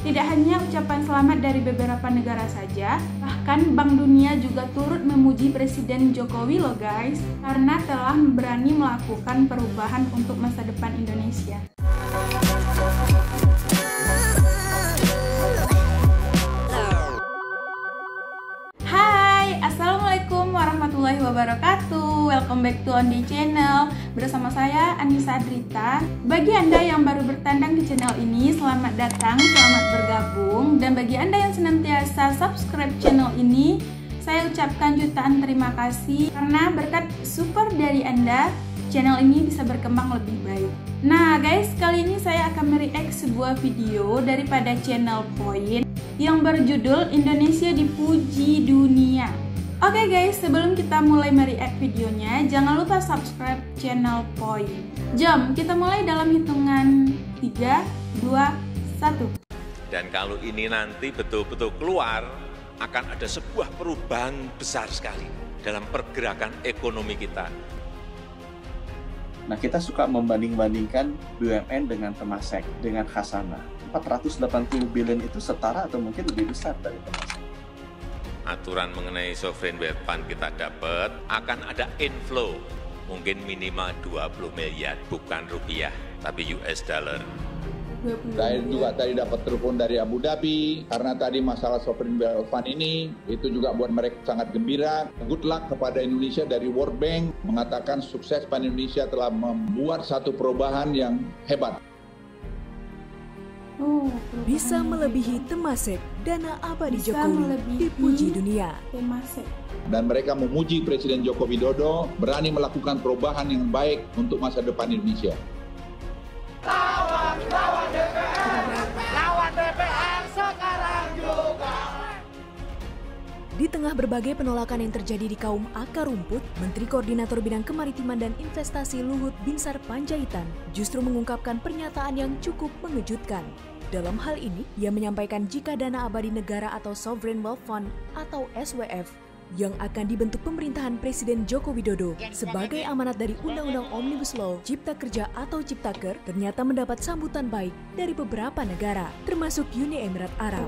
Tidak hanya ucapan selamat dari beberapa negara saja, bahkan Bank Dunia juga turut memuji Presiden Jokowi loh guys, karena telah berani melakukan perubahan untuk masa depan Indonesia. Hai, Assalamualaikum warahmatullahi wabarakatuh. Welcome back to Ondi Channel. Bersama saya Anissa Drita. Bagi Anda yang baru bertandang di channel ini, selamat datang, selamat bergabung. Dan bagi Anda yang senantiasa subscribe channel ini, saya ucapkan jutaan terima kasih karena berkat support dari Anda, channel ini bisa berkembang lebih baik. Nah guys, kali ini saya akan mereact sebuah video daripada channel Point yang berjudul Indonesia Dipuji Dunia. Oke guys, sebelum kita mulai mereact videonya, jangan lupa subscribe channel Point. Jom, kita mulai dalam hitungan 3, 2, 1. Dan kalau ini nanti betul-betul keluar, akan ada sebuah perubahan besar sekali dalam pergerakan ekonomi kita. Nah, kita suka membanding-bandingkan BUMN dengan Temasek, dengan Khazanah. 480 billion itu setara atau mungkin lebih besar dari Temasek. Aturan mengenai sovereign wealth fund kita dapat, akan ada inflow, mungkin minimal 20 miliar, bukan rupiah, tapi US dollar. Saya juga tadi dapat telepon dari Abu Dhabi, karena tadi masalah sovereign wealth fund ini, itu juga buat mereka sangat gembira. Good luck kepada Indonesia dari World Bank, mengatakan sukses Pan Indonesia telah membuat satu perubahan yang hebat. Bisa melebihi Temasek, dana abadi Jokowi dipuji dunia. Dan mereka memuji Presiden Joko Widodo berani melakukan perubahan yang baik untuk masa depan Indonesia. Lawan DPR sekarang juga. Di tengah berbagai penolakan yang terjadi di kaum akar rumput, Menteri Koordinator Bidang Kemaritiman dan Investasi Luhut Binsar Panjaitan justru mengungkapkan pernyataan yang cukup mengejutkan. Dalam hal ini, ia menyampaikan jika dana abadi negara atau Sovereign Wealth Fund atau SWF yang akan dibentuk pemerintahan Presiden Joko Widodo sebagai amanat dari Undang-Undang Omnibus Law Cipta Kerja atau Ciptaker ternyata mendapat sambutan baik dari beberapa negara, termasuk Uni Emirat Arab.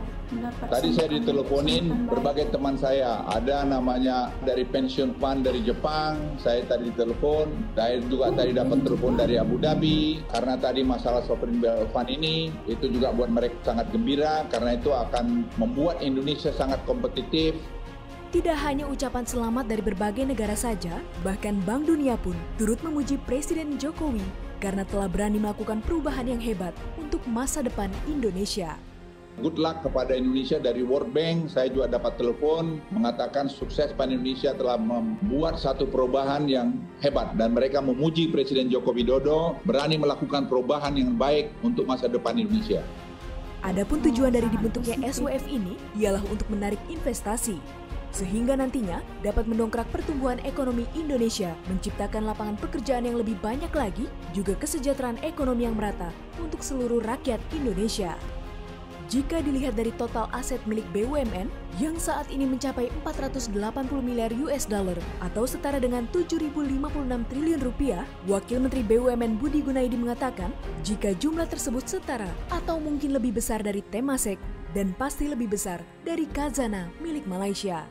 Tadi saya diteleponin berbagai teman saya, ada namanya dari pension fund dari Jepang, saya tadi ditelepon, saya juga tadi dapat telepon dari Abu Dhabi, karena tadi masalah sovereign wealth fund ini, itu juga buat mereka sangat gembira, karena itu akan membuat Indonesia sangat kompetitif. Tidak hanya ucapan selamat dari berbagai negara saja, bahkan Bank Dunia pun turut memuji Presiden Jokowi karena telah berani melakukan perubahan yang hebat untuk masa depan Indonesia. Good luck kepada Indonesia dari World Bank, saya juga dapat telepon mengatakan sukses Pan Indonesia telah membuat satu perubahan yang hebat dan mereka memuji Presiden Joko Widodo berani melakukan perubahan yang baik untuk masa depan Indonesia. Adapun tujuan dari dibentuknya SWF ini ialah untuk menarik investasi, sehingga nantinya dapat mendongkrak pertumbuhan ekonomi Indonesia, menciptakan lapangan pekerjaan yang lebih banyak lagi, juga kesejahteraan ekonomi yang merata untuk seluruh rakyat Indonesia. Jika dilihat dari total aset milik BUMN yang saat ini mencapai 480 miliar US dollar atau setara dengan 7.056 triliun rupiah, Wakil Menteri BUMN Budi Gunadi mengatakan jika jumlah tersebut setara atau mungkin lebih besar dari Temasek dan pasti lebih besar dari Khazanah milik Malaysia.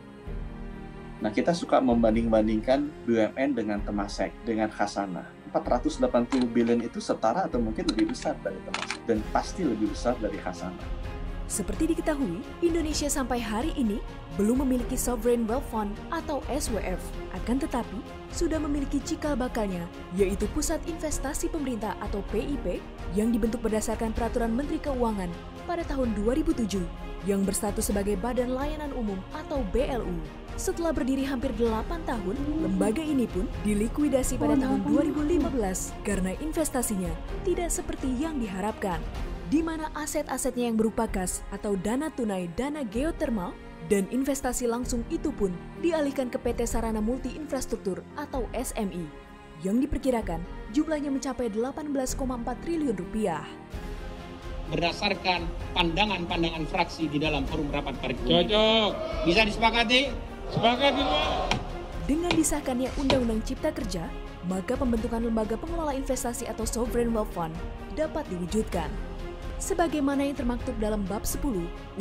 Nah, kita suka membanding-bandingkan BUMN dengan Temasek, dengan Khazanah. 480 billion itu setara atau mungkin lebih besar dari Temasek dan pasti lebih besar dari Khazanah. Seperti diketahui, Indonesia sampai hari ini belum memiliki Sovereign Wealth Fund atau SWF. Akan tetapi, sudah memiliki cikal bakalnya, yaitu Pusat Investasi Pemerintah atau PIP yang dibentuk berdasarkan Peraturan Menteri Keuangan pada tahun 2007 yang berstatus sebagai Badan Layanan Umum atau BLU. Setelah berdiri hampir 8 tahun, lembaga ini pun dilikuidasi pada tahun 2015 karena investasinya tidak seperti yang diharapkan, di mana aset-asetnya yang berupa kas atau dana tunai, dana geotermal, dan investasi langsung itu pun dialihkan ke PT Sarana Multi Infrastruktur atau SMI, yang diperkirakan jumlahnya mencapai 18,4 triliun rupiah. Berdasarkan pandangan-pandangan fraksi di dalam forum rapat paripurna. Cocok. Bisa disepakati? Sepakati. Dengan disahkannya Undang-Undang Cipta Kerja, maka pembentukan lembaga pengelola investasi atau Sovereign Wealth Fund dapat diwujudkan. sebagaimana yang termaktub dalam bab 10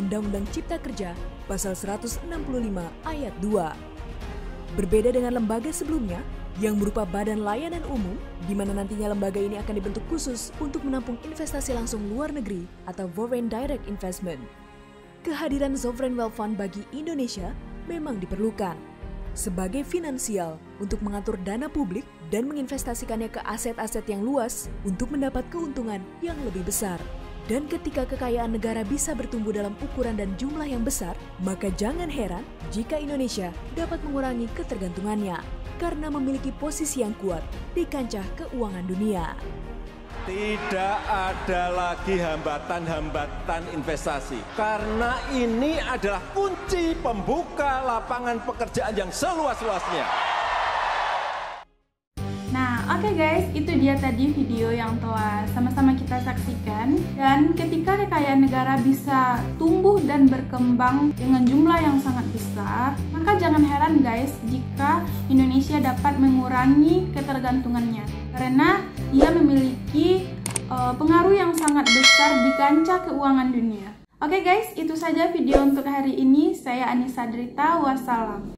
Undang-Undang Cipta Kerja pasal 165 ayat 2. Berbeda dengan lembaga sebelumnya yang berupa badan layanan umum, di mana nantinya lembaga ini akan dibentuk khusus untuk menampung investasi langsung luar negeri atau Foreign Direct Investment. Kehadiran Sovereign Wealth Fund bagi Indonesia memang diperlukan sebagai finansial untuk mengatur dana publik dan menginvestasikannya ke aset-aset yang luas untuk mendapat keuntungan yang lebih besar. Dan ketika kekayaan negara bisa bertumbuh dalam ukuran dan jumlah yang besar, maka jangan heran jika Indonesia dapat mengurangi ketergantungannya karena memiliki posisi yang kuat di kancah keuangan dunia. Tidak ada lagi hambatan-hambatan investasi, karena ini adalah kunci pembuka lapangan pekerjaan yang seluas-luasnya. Nah, oke guys, itu dia tadi video yang telah sama-sama kita saksikan. Dan ketika kekayaan negara bisa tumbuh dan berkembang dengan jumlah yang sangat besar, maka jangan heran guys jika Indonesia dapat mengurangi ketergantungannya, karena ia memiliki pengaruh yang sangat besar di kancah keuangan dunia. Oke guys, itu saja video untuk hari ini. Saya Anissa Drita, wassalam.